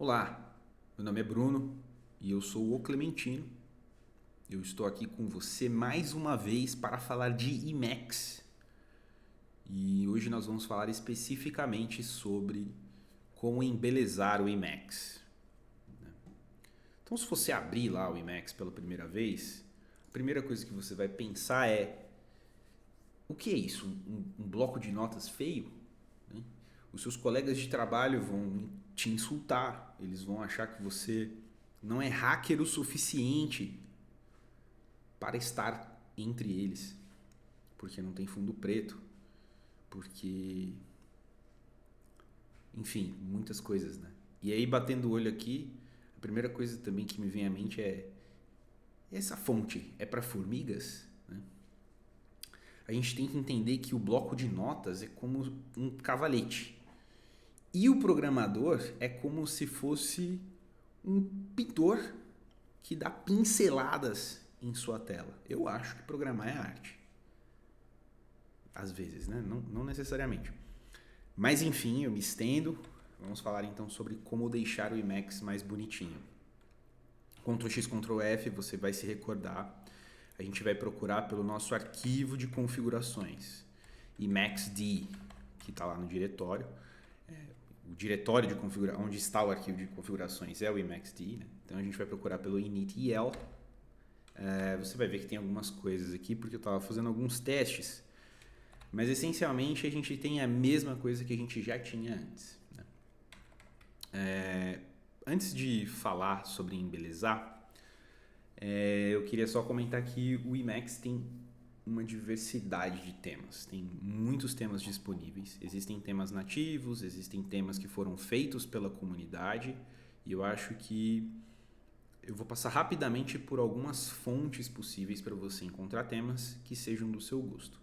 Olá, meu nome é Bruno e eu sou o Clementino. Eu estou aqui com você mais uma vez para falar de Emacs. E hoje nós vamos falar especificamente sobre como embelezar o Emacs. Então, se você abrir lá o Emacs pela primeira vez, a primeira coisa que você vai pensar é: o que é isso? Um bloco de notas feio? Né? Os seus colegas de trabalho vão te insultar, eles vão achar que você não é hacker o suficiente para estar entre eles, porque não tem fundo preto, porque, enfim, muitas coisas, né? E aí, batendo o olho aqui, a primeira coisa também que me vem à mente é: essa fonte é para formigas? Né? A gente tem que entender que o bloco de notas é como um cavalete. E o programador é como se fosse um pintor que dá pinceladas em sua tela. Eu acho que programar é arte. Às vezes, né? Não necessariamente. Mas enfim, eu me estendo. Vamos falar então sobre como deixar o Emacs mais bonitinho. Ctrl X, Ctrl F, você vai se recordar. A gente vai procurar pelo nosso arquivo de configurações. Emacsd, que está lá no diretório. O diretório de configuração, onde está o arquivo de configurações é o Emacsd, né? Então a gente vai procurar pelo init.el. Você vai ver que tem algumas coisas aqui, porque eu estava fazendo alguns testes, mas essencialmente a gente tem a mesma coisa que a gente já tinha antes, né? Antes de falar sobre embelezar, eu queria só comentar que o Emacs tem uma diversidade de temas. Tem muitos temas disponíveis. Existem temas nativos, existem temas que foram feitos pela comunidade, e eu acho que eu vou passar rapidamente por algumas fontes possíveis para você encontrar temas que sejam do seu gosto.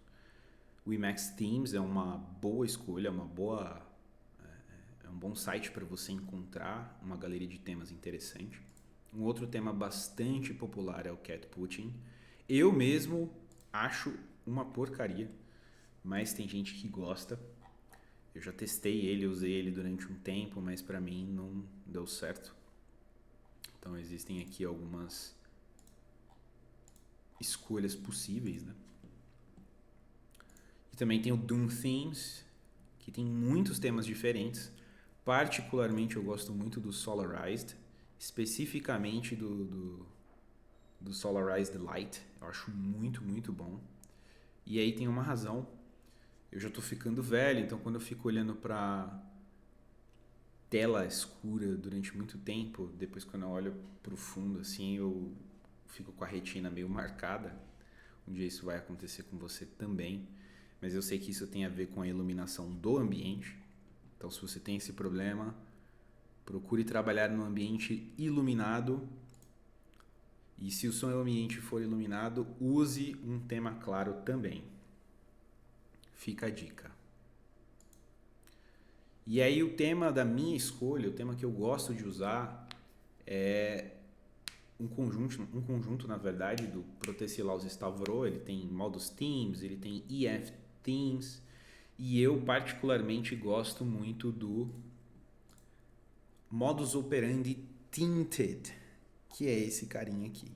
O Emacs Themes é uma boa escolha, é um bom site para você encontrar uma galeria de temas interessante. Um outro tema bastante popular é o Catputting. Eu mesmo acho uma porcaria, mas tem gente que gosta. Eu já testei ele, usei ele durante um tempo, mas para mim não deu certo. Então existem aqui algumas escolhas possíveis, né? E também tem o Doom Themes, que tem muitos temas diferentes. Particularmente eu gosto muito do Solarized, especificamente do Solarized Light. Eu acho muito, muito bom. E aí tem uma razão. Eu já tô ficando velho, então quando eu fico olhando para tela escura durante muito tempo, depois quando eu olho pro fundo assim, eu fico com a retina meio marcada. Um dia isso vai acontecer com você também, mas eu sei que isso tem a ver com a iluminação do ambiente. Então, se você tem esse problema, procure trabalhar num ambiente iluminado. E se o seu ambiente for iluminado, use um tema claro também. Fica a dica. E aí o tema da minha escolha, o tema que eu gosto de usar é um conjunto na verdade, do Protesilaus Stavro. Ele tem Modus Themes, ele tem EF Themes, e eu particularmente gosto muito do Modus Operandi Tinted, que é esse carinha aqui.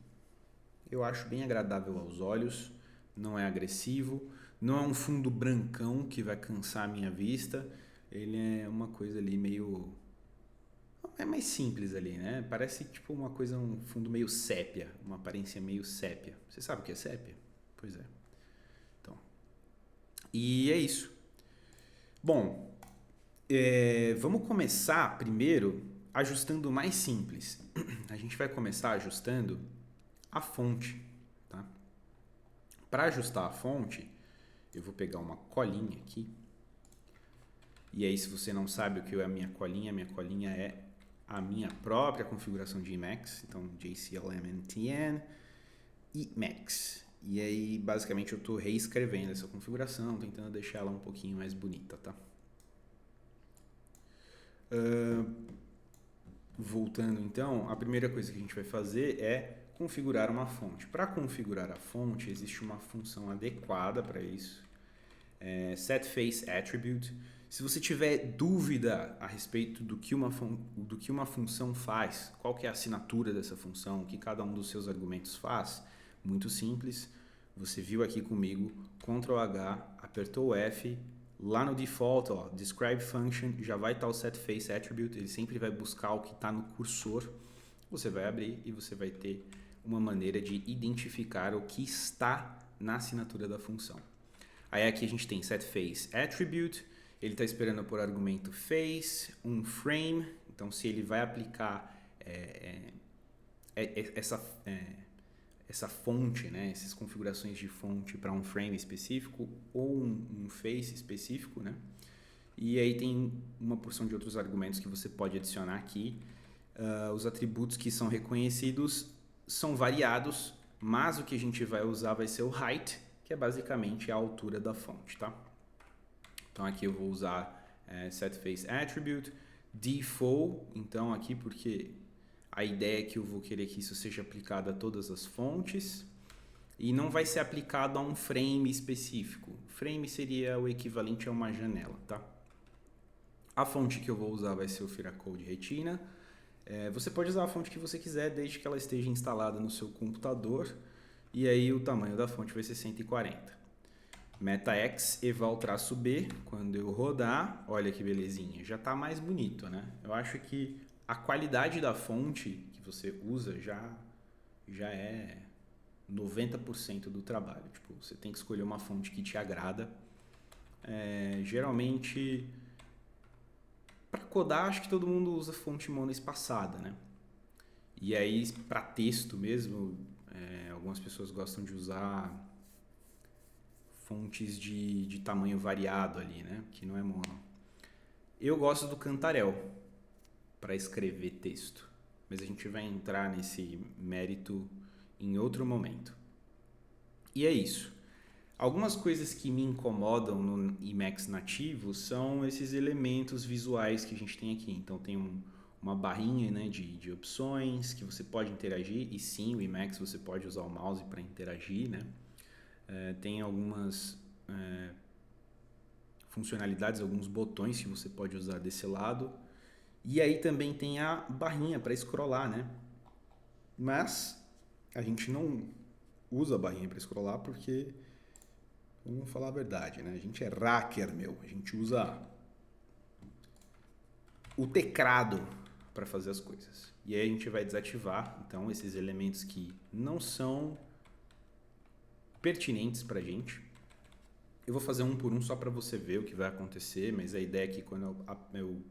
Eu acho bem agradável aos olhos, não é agressivo, não é um fundo brancão que vai cansar a minha vista. Ele é uma coisa ali meio... é mais simples ali, né? Parece tipo uma coisa, um fundo meio sépia, uma aparência meio sépia. Você sabe o que é sépia? Pois é. Então, e é isso. Bom, vamos começar primeiro ajustando o mais simples. A gente vai começar ajustando a fonte, tá? Para ajustar a fonte, eu vou pegar uma colinha aqui. E aí, se você não sabe o que é a minha colinha é a minha própria configuração de Emacs. Então, JCLMNTN Emacs. E aí, basicamente, eu estou reescrevendo essa configuração, tentando deixar ela um pouquinho mais bonita, tá? Voltando então, a primeira coisa que a gente vai fazer é configurar uma fonte. Para configurar a fonte, existe uma função adequada para isso. SetFaceAttribute. Se você tiver dúvida a respeito do que uma função faz, qual que é a assinatura dessa função, o que cada um dos seus argumentos faz, muito simples. Você viu aqui comigo, Ctrl H, apertou o F, lá no default, ó, describe function, já vai estar o setFace attribute, ele sempre vai buscar o que está no cursor. Você vai abrir e você vai ter uma maneira de identificar o que está na assinatura da função. Aí aqui a gente tem setFace attribute, ele está esperando por argumento face, um frame, então se ele vai aplicar essa fonte, né, essas configurações de fonte para um frame específico ou um face específico, né? E aí tem uma porção de outros argumentos que você pode adicionar aqui. Os atributos que são reconhecidos são variados, mas o que a gente vai usar vai ser o height, que é basicamente a altura da fonte, tá? Então aqui eu vou usar setFace attribute, default, então aqui porque a ideia é que eu vou querer que isso seja aplicado a todas as fontes e não vai ser aplicado a um frame específico. Frame seria o equivalente a uma janela, tá? A fonte que eu vou usar vai ser o Firacode Retina. Você pode usar a fonte que você quiser, desde que ela esteja instalada no seu computador. E aí o tamanho da fonte vai ser 140. MetaX eval-B, quando eu rodar, olha que belezinha, já está mais bonito, né? Eu acho que a qualidade da fonte que você usa já é 90% do trabalho. Tipo, você tem que escolher uma fonte que te agrada. Geralmente, para codar, acho que todo mundo usa fonte monoespaçada, né? E aí, para texto mesmo, algumas pessoas gostam de usar fontes de tamanho variado ali, né? Que não é mono. Eu gosto do Cantarel para escrever texto, mas a gente vai entrar nesse mérito em outro momento. E é isso. Algumas coisas que me incomodam no Emacs nativo são esses elementos visuais que a gente tem aqui. Então tem uma barrinha, né, de opções que você pode interagir, e sim, o Emacs você pode usar o mouse para interagir, né? Tem algumas funcionalidades, alguns botões que você pode usar desse lado. E aí também tem a barrinha para scrollar, né? Mas a gente não usa a barrinha para scrollar porque, vamos falar a verdade, né? A gente é hacker, meu. A gente usa o teclado para fazer as coisas. E aí a gente vai desativar, então, esses elementos que não são pertinentes para a gente. Eu vou fazer um por um só para você ver o que vai acontecer, mas a ideia é que quando eu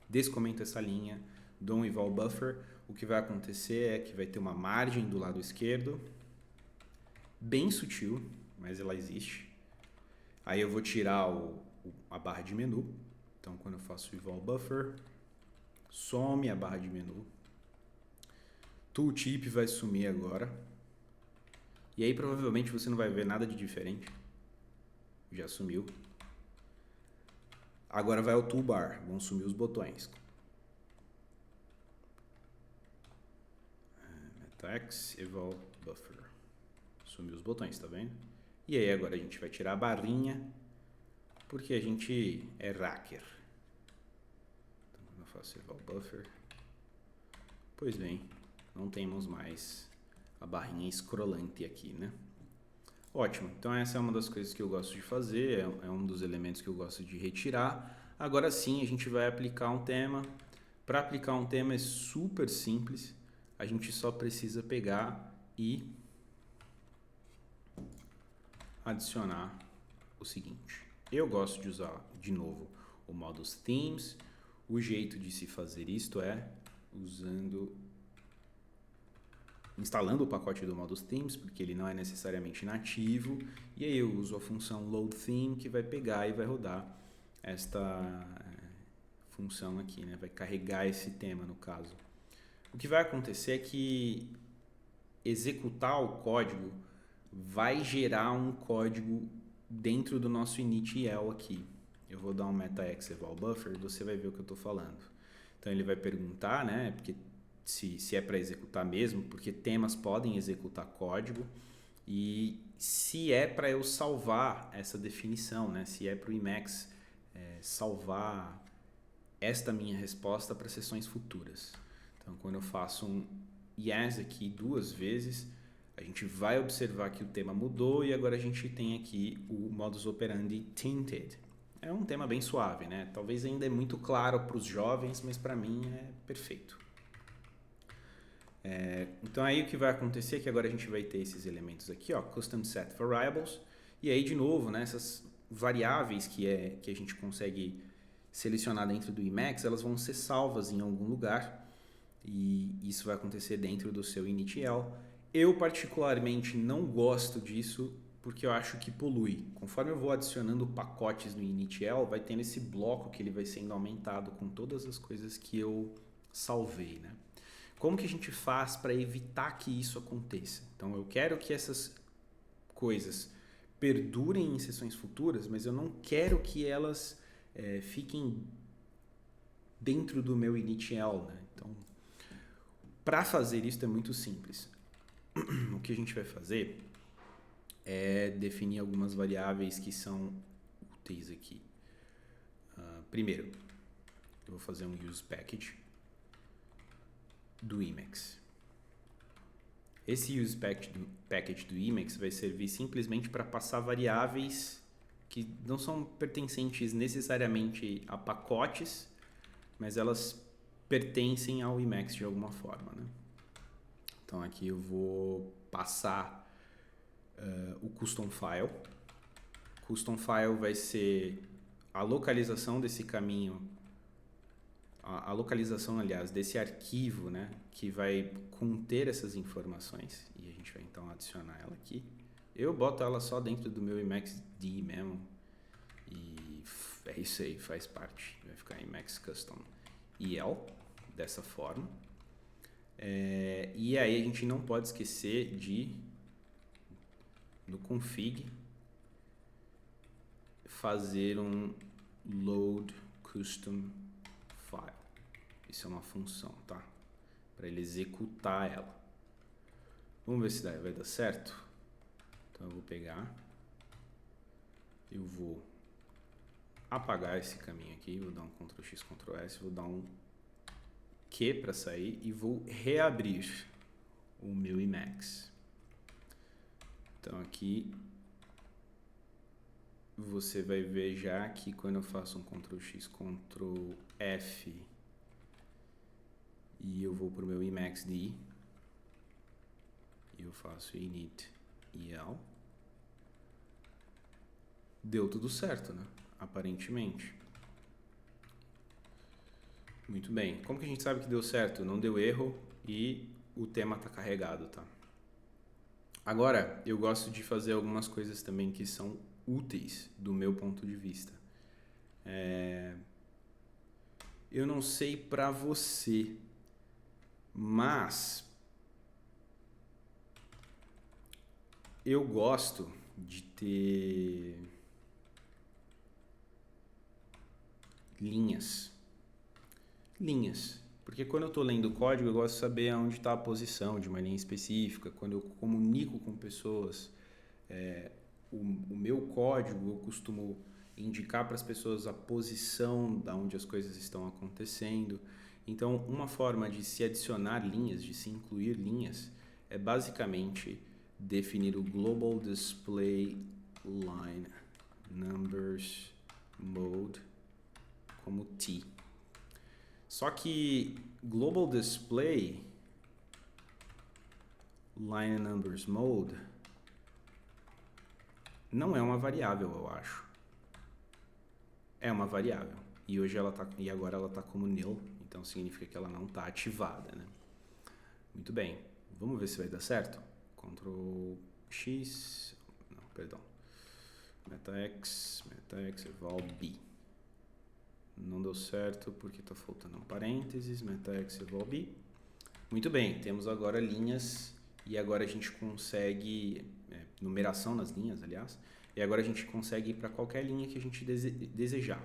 descomento essa linha, dou um eval buffer, o que vai acontecer é que vai ter uma margem do lado esquerdo, bem sutil, mas ela existe. Aí eu vou tirar a barra de menu, então quando eu faço o eval buffer, some a barra de menu, tooltip vai sumir agora, e aí provavelmente você não vai ver nada de diferente, já sumiu. Agora vai ao toolbar, vão sumir os botões. Metax, eval, buffer. Sumiu os botões, tá vendo? E aí agora a gente vai tirar a barrinha, porque a gente é hacker. Então quando eu faço eval buffer, pois bem, não temos mais a barrinha scrollante aqui, né? Ótimo, então essa é uma das coisas que eu gosto de fazer, é um dos elementos que eu gosto de retirar. Agora sim, a gente vai aplicar um tema. Para aplicar um tema é super simples, a gente só precisa pegar e adicionar o seguinte. Eu gosto de usar, de novo, o modus themes. O jeito de se fazer isto é instalando o pacote do modus themes, porque ele não é necessariamente nativo, e aí eu uso a função load theme que vai pegar e vai rodar esta função aqui, né? Vai carregar esse tema no caso. O que vai acontecer é que executar o código vai gerar um código dentro do nosso init.el aqui. Eu vou dar um metax eval buffer e você vai ver o que eu estou falando. Então ele vai perguntar, né? Porque se é para executar mesmo, porque temas podem executar código, e se é para eu salvar essa definição, né? Se é para o Emacs salvar esta minha resposta para sessões futuras. Então, quando eu faço um yes aqui 2 vezes, a gente vai observar que o tema mudou e agora a gente tem aqui o modus operandi tinted. É um tema bem suave, né? Talvez ainda é muito claro para os jovens, mas para mim é perfeito. Então aí o que vai acontecer é que agora a gente vai ter esses elementos aqui, ó, custom set variables, e aí de novo, né, essas variáveis que a gente consegue selecionar dentro do Emacs, elas vão ser salvas em algum lugar e isso vai acontecer dentro do seu initial. Eu particularmente não gosto disso porque eu acho que polui. Conforme eu vou adicionando pacotes no initial, vai tendo esse bloco que ele vai sendo aumentado com todas as coisas que eu salvei, né? Como que a gente faz para evitar que isso aconteça? Então, eu quero que essas coisas perdurem em sessões futuras, mas eu não quero que elas fiquem dentro do meu initial, né? Então, para fazer isso é muito simples. O que a gente vai fazer é definir algumas variáveis que são úteis aqui. Primeiro, eu vou fazer um use package do Emacs. Esse use package do Emacs vai servir simplesmente para passar variáveis que não são pertencentes necessariamente a pacotes, mas elas pertencem ao Emacs de alguma forma, né? Então aqui eu vou passar o custom file. Custom file vai ser a localização desse caminho, a localização, aliás, desse arquivo, né, que vai conter essas informações, e a gente vai então adicionar ela aqui. Eu boto ela só dentro do meu Emacs D mesmo, e é isso aí, faz parte. Vai ficar Emacs Custom EL, dessa forma. E aí a gente não pode esquecer de, no config, fazer um load custom file. Isso é uma função, tá? Para ele executar ela. Vamos ver se vai dar certo. Então eu vou pegar, eu vou apagar esse caminho aqui, vou dar um Ctrl X, Ctrl S, vou dar um Q para sair e vou reabrir o meu Emacs. Então aqui você vai ver já que quando eu faço um Ctrl X, Ctrl F e eu vou para o meu Emacs D e eu faço init EL, deu tudo certo, né? Aparentemente. Muito bem. Como que a gente sabe que deu certo? Não deu erro e o tema está carregado, tá? Agora, eu gosto de fazer algumas coisas também que são úteis do meu ponto de vista. Eu não sei para você, mas eu gosto de ter linhas, porque quando eu estou lendo o código eu gosto de saber onde está a posição de uma linha específica. Quando eu comunico com pessoas, o meu código eu costumo indicar para as pessoas a posição da onde as coisas estão acontecendo. Então, uma forma de se adicionar linhas, de se incluir linhas, é basicamente definir o Global Display Line Numbers Mode como T. Só que Global Display Line Numbers Mode não é uma variável, eu acho. É uma variável. E agora ela está como nil, então significa que ela não está ativada, né? Muito bem. Vamos ver se vai dar certo? Ctrl X, não, perdão. MetaX eval B. Não deu certo porque está faltando um parênteses, MetaX eval B. Muito bem, temos agora linhas e agora a gente consegue, numeração nas linhas, aliás, e agora a gente consegue ir para qualquer linha que a gente desejar.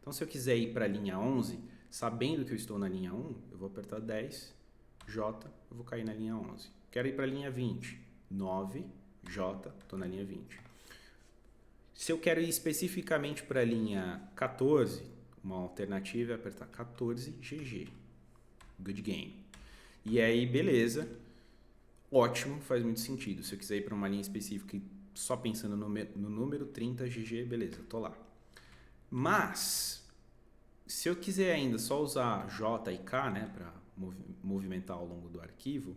Então, se eu quiser ir para a linha 11, sabendo que eu estou na linha 1, eu vou apertar 10, J, eu vou cair na linha 11. Quero ir para a linha 20, 9, J, estou na linha 20. Se eu quero ir especificamente para a linha 14, uma alternativa é apertar 14 GG. Good game. E aí, beleza. Ótimo, faz muito sentido. Se eu quiser ir para uma linha específica e só pensando no número 30 GG, beleza, tô lá. Mas, se eu quiser ainda só usar J e K, né, para movimentar ao longo do arquivo,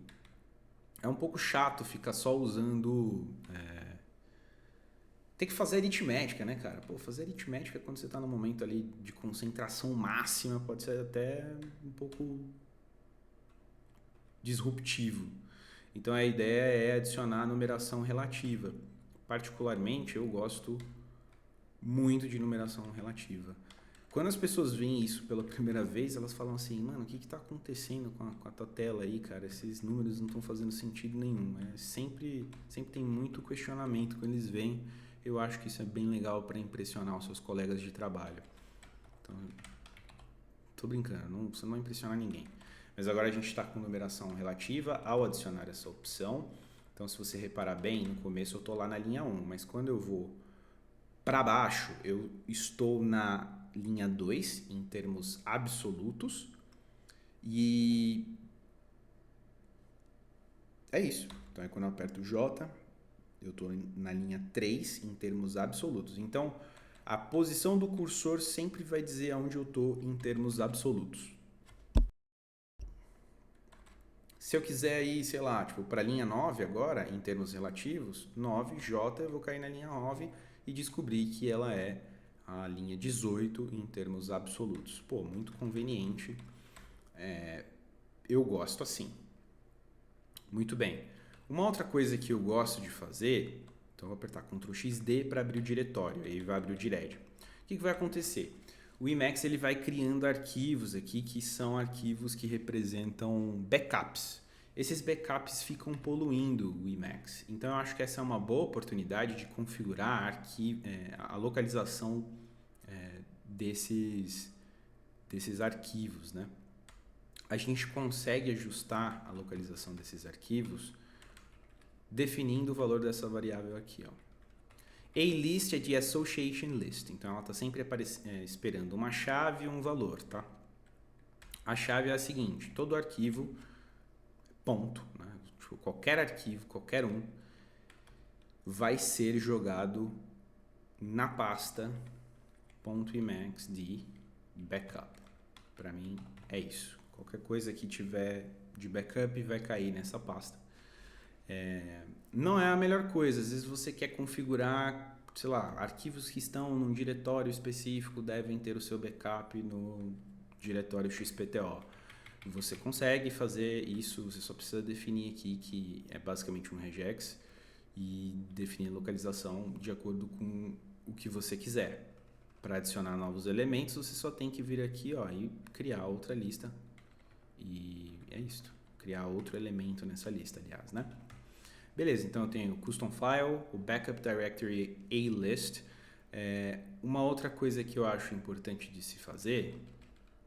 é um pouco chato ficar só usando... Tem que fazer aritmética, né, cara? Pô, fazer aritmética quando você tá no momento ali de concentração máxima pode ser até um pouco disruptivo. Então a ideia é adicionar a numeração relativa. Particularmente, eu gosto muito de numeração relativa. Quando as pessoas veem isso pela primeira vez, elas falam assim, mano, o que está acontecendo com a tua tela aí, cara? Esses números não estão fazendo sentido nenhum. Sempre tem muito questionamento quando eles veem. Eu acho que isso é bem legal para impressionar os seus colegas de trabalho. Então, tô brincando, você não vai impressionar ninguém. Mas agora a gente está com numeração relativa ao adicionar essa opção. Então, se você reparar bem, no começo eu estou lá na linha 1, mas quando eu vou para baixo, eu estou na linha 2 em termos absolutos. E é isso. Então, é quando eu aperto J, eu estou na linha 3 em termos absolutos. Então, a posição do cursor sempre vai dizer aonde eu estou em termos absolutos. Se eu quiser ir, sei lá, tipo, para a linha 9 agora, em termos relativos, 9J, eu vou cair na linha 9 e descobrir que ela é a linha 18 em termos absolutos. Pô, muito conveniente. Eu gosto assim. Muito bem. Uma outra coisa que eu gosto de fazer, então eu vou apertar Ctrl XD para abrir o diretório, aí vai abrir o Direct. O que vai acontecer? O Emacs ele vai criando arquivos aqui que são arquivos que representam backups. Esses backups ficam poluindo o Emacs. Então eu acho que essa é uma boa oportunidade de configurar a localização desses arquivos, né? A gente consegue ajustar a localização desses arquivos definindo o valor dessa variável aqui, ó. A-list é de association list, então ela está sempre esperando uma chave e um valor, tá? A chave é a seguinte, todo arquivo, ponto, né? Tipo, qualquer arquivo, qualquer um, vai ser jogado na pasta .emacs de backup. Para mim é isso. Qualquer coisa que tiver de backup vai cair nessa pasta. Não é a melhor coisa. Às vezes você quer configurar, sei lá, arquivos que estão num diretório específico devem ter o seu backup no diretório XPTO. Você consegue fazer isso, você só precisa definir aqui que é basicamente um regex e definir a localização de acordo com o que você quiser. Para adicionar novos elementos, você só tem que vir aqui, ó, e criar outra lista. E é isso. Criar outro elemento nessa lista, aliás, né? Beleza, então eu tenho o custom file, o backup directory A-list. Uma outra coisa que eu acho importante de se fazer,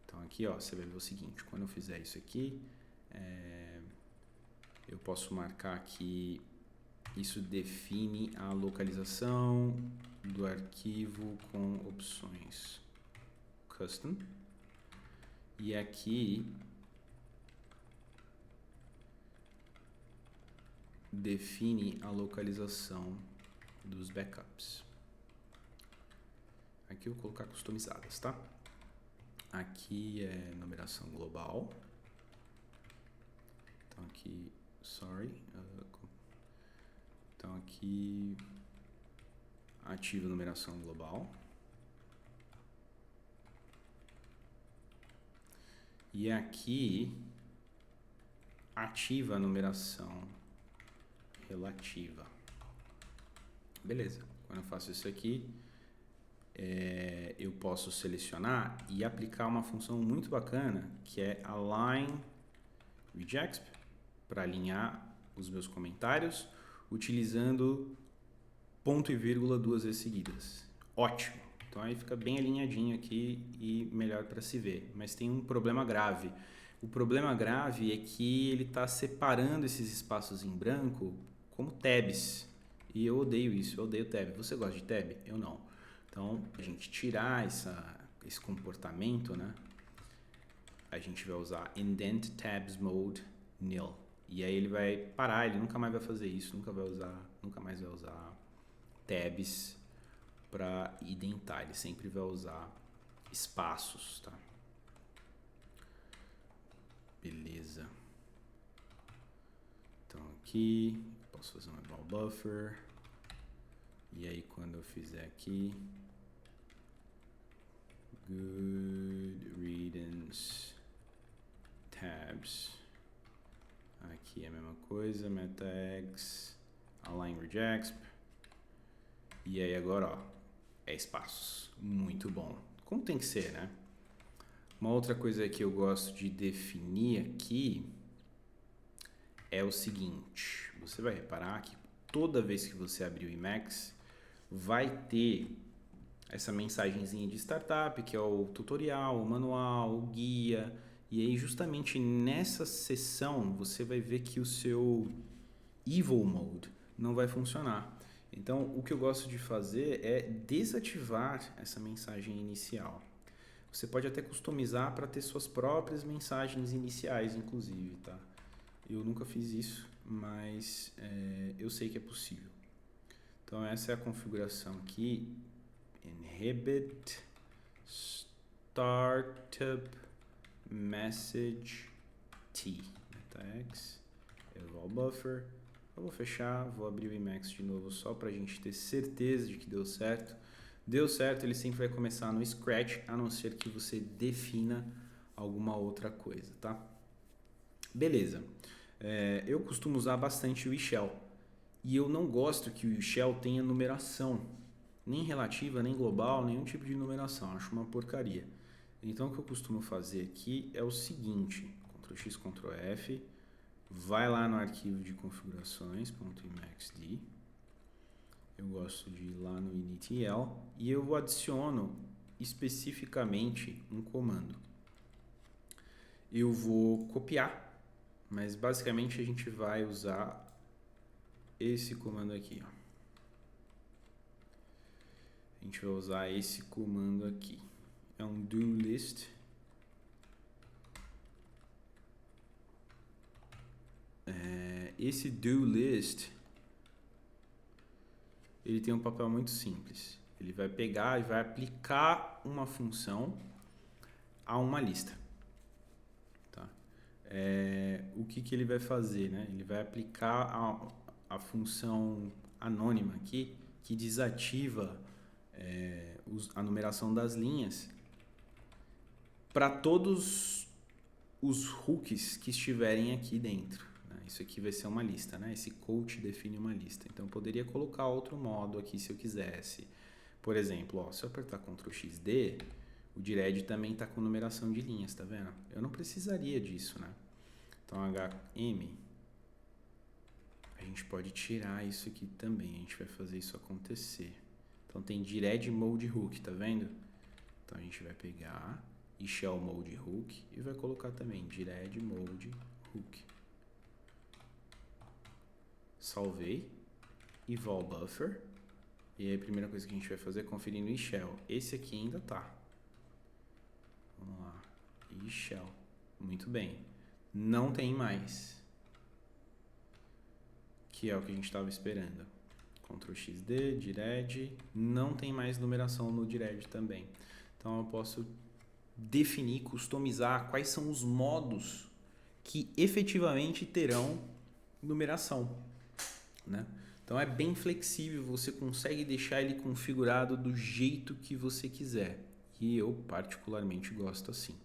então aqui, ó, você vai ver o seguinte, quando eu fizer isso aqui, eu posso marcar que isso define a localização do arquivo com opções custom. E aqui define a localização dos backups. Aqui eu vou colocar customizadas, tá? Aqui é numeração global. Então aqui, então aqui ativa a numeração global. E aqui ativa a numeração relativa. Beleza. Quando eu faço isso aqui, eu posso selecionar e aplicar uma função muito bacana que é align regex para alinhar os meus comentários utilizando ponto e vírgula duas vezes seguidas. Ótimo. Então aí fica bem alinhadinho aqui e melhor para se ver. Mas tem um problema grave. O problema grave é que ele está separando esses espaços em branco como tabs. E eu odeio isso, eu odeio tab. Você gosta de tab? Eu não. Então, a gente tirar esse comportamento, né? A gente vai usar indent tabs mode nil. E aí ele vai parar, ele nunca mais vai fazer isso, nunca mais vai usar tabs para indentar, ele sempre vai usar espaços, tá? Beleza. Então aqui, posso fazer um eval buffer. E aí quando eu fizer aqui, good riddance tabs. Aqui é a mesma coisa, metaex, align rejects. E aí agora, ó, é espaços. Muito bom. Como tem que ser, né? Uma outra coisa que eu gosto de definir aqui é o seguinte. Você vai reparar que toda vez que você abrir o Emacs, vai ter essa mensagenzinha de startup, que é o tutorial, o manual, o guia. E aí, justamente nessa seção, você vai ver que o seu Evil Mode não vai funcionar. Então, o que eu gosto de fazer é desativar essa mensagem inicial. Você pode até customizar para ter suas próprias mensagens iniciais, inclusive, tá? Eu nunca fiz isso, mas eu sei que é possível. Então, essa é a configuração aqui. Inhibit Startup Message T. Metax, eval buffer. Eu vou fechar, vou abrir o Emacs de novo só para a gente ter certeza de que deu certo. Deu certo, ele sempre vai começar no Scratch, a não ser que você defina alguma outra coisa, tá? Beleza. Eu costumo usar bastante o eShell. E eu não gosto que o eShell tenha numeração. Nem relativa, nem global, nenhum tipo de numeração. Acho uma porcaria. Então o que eu costumo fazer aqui é o seguinte. Ctrl X, Ctrl F. Vai lá no arquivo de configurações, .imaxd. Eu gosto de ir lá no initl e eu adiciono especificamente um comando. Eu vou copiar, mas basicamente a gente vai usar esse comando aqui, ó. A gente vai usar esse comando aqui. É um do list. Esse do list, ele tem um papel muito simples. Ele vai pegar e vai aplicar uma função a uma lista. Tá? O que ele vai fazer? Né? Ele vai aplicar a função anônima aqui, que desativa a numeração das linhas para todos os hooks que estiverem aqui dentro. Isso aqui vai ser uma lista, né? Esse coach define uma lista. Então, eu poderia colocar outro modo aqui se eu quisesse. Por exemplo, ó, se eu apertar Ctrl XD, o Dired também está com numeração de linhas, tá vendo? Eu não precisaria disso, né? Então, HM, a gente pode tirar isso aqui também. A gente vai fazer isso acontecer. Então, tem Dired Mode Hook, tá vendo? Então, a gente vai pegar e Shell Mode Hook e vai colocar também Dired Mode Hook. Salvei, eval buffer, e aí a primeira coisa que a gente vai fazer é conferir no eShell. Esse aqui ainda tá. Vamos lá, eShell, muito bem. Não tem mais, que é o que a gente estava esperando. Ctrl XD, Dired, não tem mais numeração no Dired também. Então eu posso definir, customizar quais são os modos que efetivamente terão numeração. Né? Então é bem flexível, você consegue deixar ele configurado do jeito que você quiser. E eu particularmente gosto assim.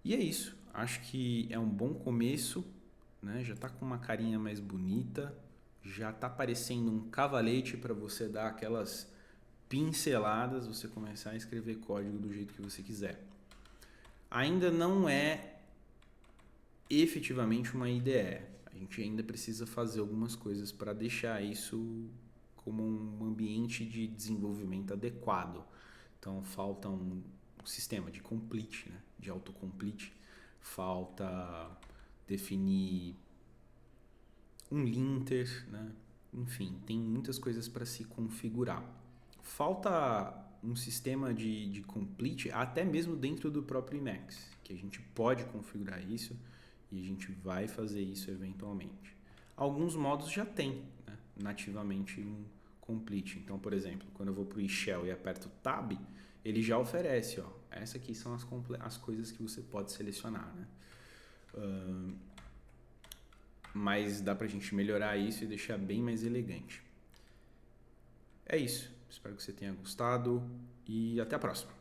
E é isso, acho que é um bom começo, né? Já está com uma carinha mais bonita, já está parecendo um cavalete para você dar aquelas pinceladas, você começar a escrever código do jeito que você quiser. Ainda não é efetivamente uma IDE. A gente ainda precisa fazer algumas coisas para deixar isso como um ambiente de desenvolvimento adequado. Então, falta um sistema de complete, né? De autocomplete. Falta definir um linter, né? enfim, tem muitas coisas para se configurar. Falta um sistema de complete até mesmo dentro do próprio Emacs, que a gente pode configurar isso e a gente vai fazer isso eventualmente. Alguns modos já tem, né, nativamente um complete. Então, por exemplo, quando eu vou para o eShell e aperto Tab, ele já oferece, ó, essas aqui são as coisas que você pode selecionar, né? Mas dá pra gente melhorar isso e deixar bem mais elegante. É isso. Espero que você tenha gostado e até a próxima.